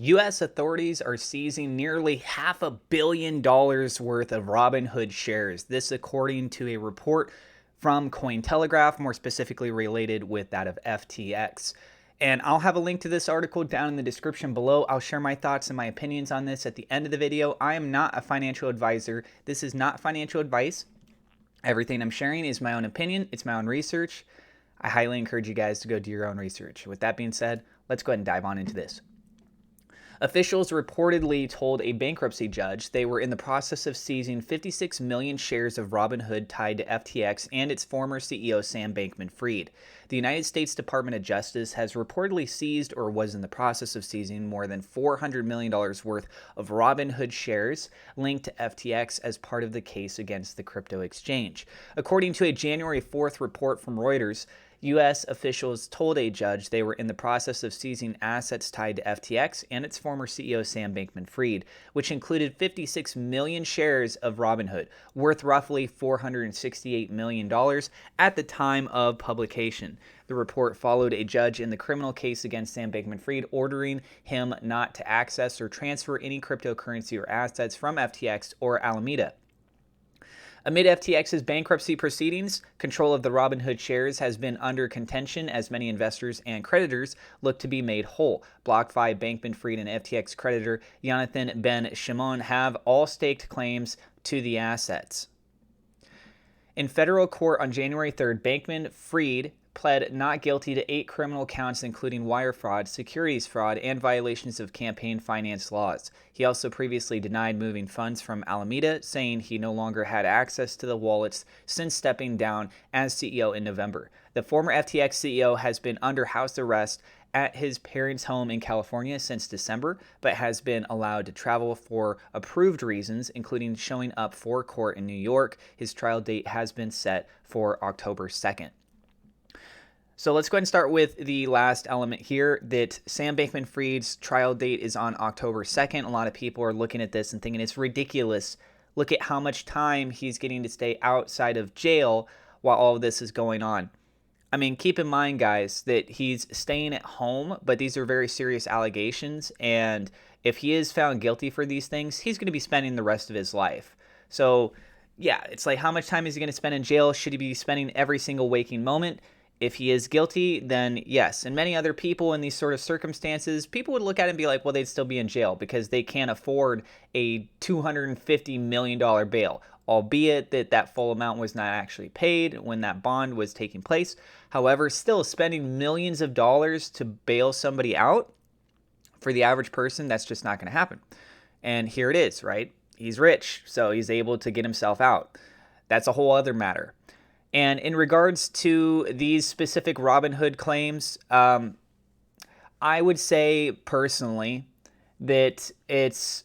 U.S. authorities are seizing nearly $500 million worth of Robinhood shares. This, according to a report from Cointelegraph, more specifically related with that of FTX. And I'll have a link to this article down in the description below. I'll share my thoughts and my opinions on this at the end of the video. I am not a financial advisor. This is not financial advice. Everything I'm sharing is my own opinion. It's my own research. I highly encourage you guys to go do your own research. With that being said, let's go ahead and dive on into this. Officials reportedly told a bankruptcy judge they were in the process of seizing 56 million shares of Robinhood tied to FTX and its former CEO Sam Bankman-Fried. The United States Department of Justice has reportedly seized or was in the process of seizing more than $400 million worth of Robinhood shares linked to FTX as part of the case against the crypto exchange. According to a January 4th report from Reuters, U.S. officials told a judge they were in the process of seizing assets tied to FTX and its former CEO Sam Bankman-Fried, which included 56 million shares of Robinhood, worth roughly $468 million at the time of publication. The report followed a judge in the criminal case against Sam Bankman-Fried, ordering him not to access or transfer any cryptocurrency or assets from FTX or Alameda. Amid FTX's bankruptcy proceedings, control of the Robinhood shares has been under contention as many investors and creditors look to be made whole. BlockFi, Bankman-Fried, and FTX creditor Jonathan Ben Shimon have all staked claims to the assets. In federal court on January 3rd, Bankman-Fried pled not guilty to 8 criminal counts including wire fraud, securities fraud, and violations of campaign finance laws. He also previously denied moving funds from Alameda, saying he no longer had access to the wallets since stepping down as CEO in November. The former FTX CEO has been under house arrest at his parents' home in California since December, but has been allowed to travel for approved reasons, including showing up for court in New York. His trial date has been set for October 2nd. So let's go ahead and start with the last element here, that Sam Bankman-Fried's trial date is on October 2nd. A lot of people are looking at this and thinking it's ridiculous. Look at how much time he's getting to stay outside of jail while all of this is going on. I mean, keep in mind, guys, that he's staying at home, but these are very serious allegations. And if he is found guilty for these things, he's going to be spending the rest of his life. So, yeah, it's like, how much time is he going to spend in jail? Should he be spending every single waking moment? If he is guilty, then yes. And many other people in these sort of circumstances, people would look at it and be like, well, they'd still be in jail because they can't afford a $250 million bail, albeit that full amount was not actually paid when that bond was taking place. However, still spending millions of dollars to bail somebody out, for the average person, that's just not going to happen. And here it is, right? He's rich, so he's able to get himself out. That's a whole other matter. And in regards to these specific Robinhood claims, I would say personally that it's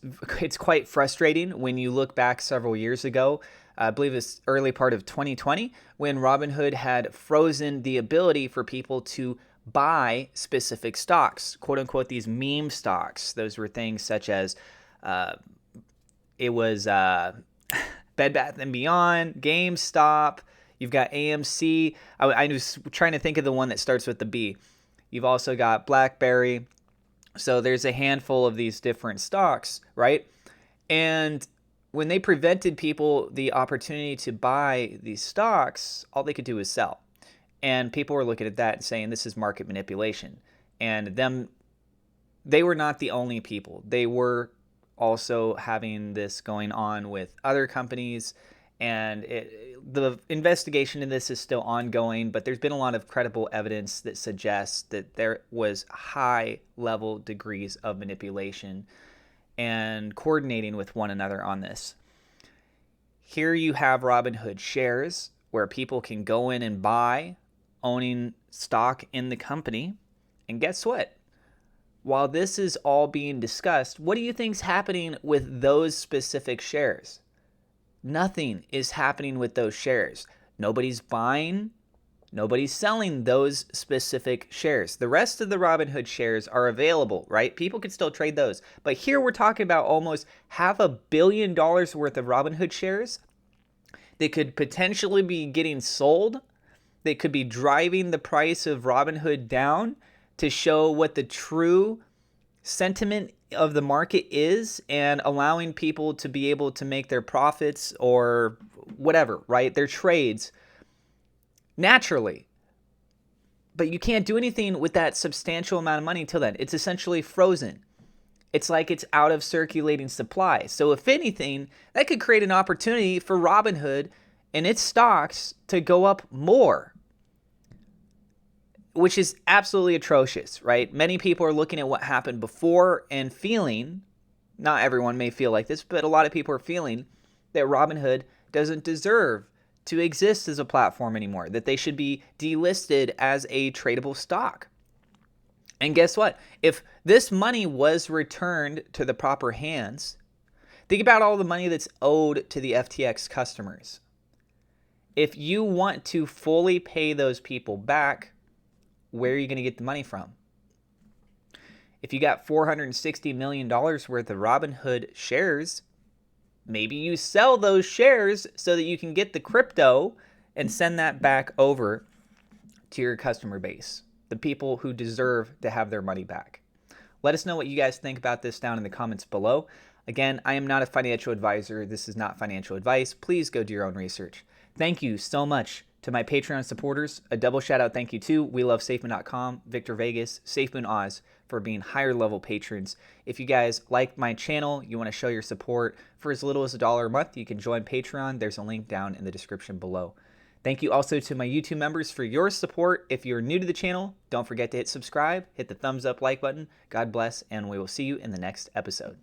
quite frustrating when you look back several years ago. I believe it's early part of 2020 when Robinhood had frozen the ability for people to buy specific stocks, quote unquote, these meme stocks. Those were things such as Bed Bath & Beyond, GameStop. You've got AMC. I was trying to think of the one that starts with the B. You've also got BlackBerry. So there's a handful of these different stocks, right? And when they prevented people the opportunity to buy these stocks, all they could do was sell. And people were looking at that and saying this is market manipulation. And they were not the only people. They were also having this going on with other companies. And the investigation in this is still ongoing, but there's been a lot of credible evidence that suggests that there was high-level degrees of manipulation and coordinating with one another on this. Here you have Robinhood shares where people can go in and buy, owning stock in the company. And guess what? While this is all being discussed, what do you think's happening with those specific shares? Nothing is happening with those shares. Nobody's buying, nobody's selling those specific shares. The rest of the Robinhood shares are available, right? People can still trade those. But here we're talking about almost $500 million worth of Robinhood shares that could potentially be getting sold. They could be driving the price of Robinhood down to show what the true sentiment of the market is and allowing people to be able to make their profits or whatever, right? Their trades naturally. But you can't do anything with that substantial amount of money until then. It's essentially frozen. It's like it's out of circulating supply. So if anything, that could create an opportunity for Robinhood and its stocks to go up more, which is absolutely atrocious, right? Many people are looking at what happened before and feeling, not everyone may feel like this, but a lot of people are feeling that Robinhood doesn't deserve to exist as a platform anymore, that they should be delisted as a tradable stock. And guess what? If this money was returned to the proper hands, think about all the money that's owed to the FTX customers. If you want to fully pay those people back, where are you going to get the money from? If you got $460 million worth of Robinhood shares, maybe you sell those shares so that you can get the crypto and send that back over to your customer base, the people who deserve to have their money back. Let us know what you guys think about this down in the comments below. Again, I am not a financial advisor. This is not financial advice. Please go do your own research. Thank you so much to my Patreon supporters. A double shout out thank you to WeLoveSafeMoon.com, Victor Vegas, SafeMoon Oz for being higher level patrons. If you guys like my channel, you want to show your support for as little as $1 a month, you can join Patreon. There's a link down in the description below. Thank you also to my YouTube members for your support. If you're new to the channel, don't forget to hit subscribe, hit the thumbs up like button. God bless, and we will see you in the next episode.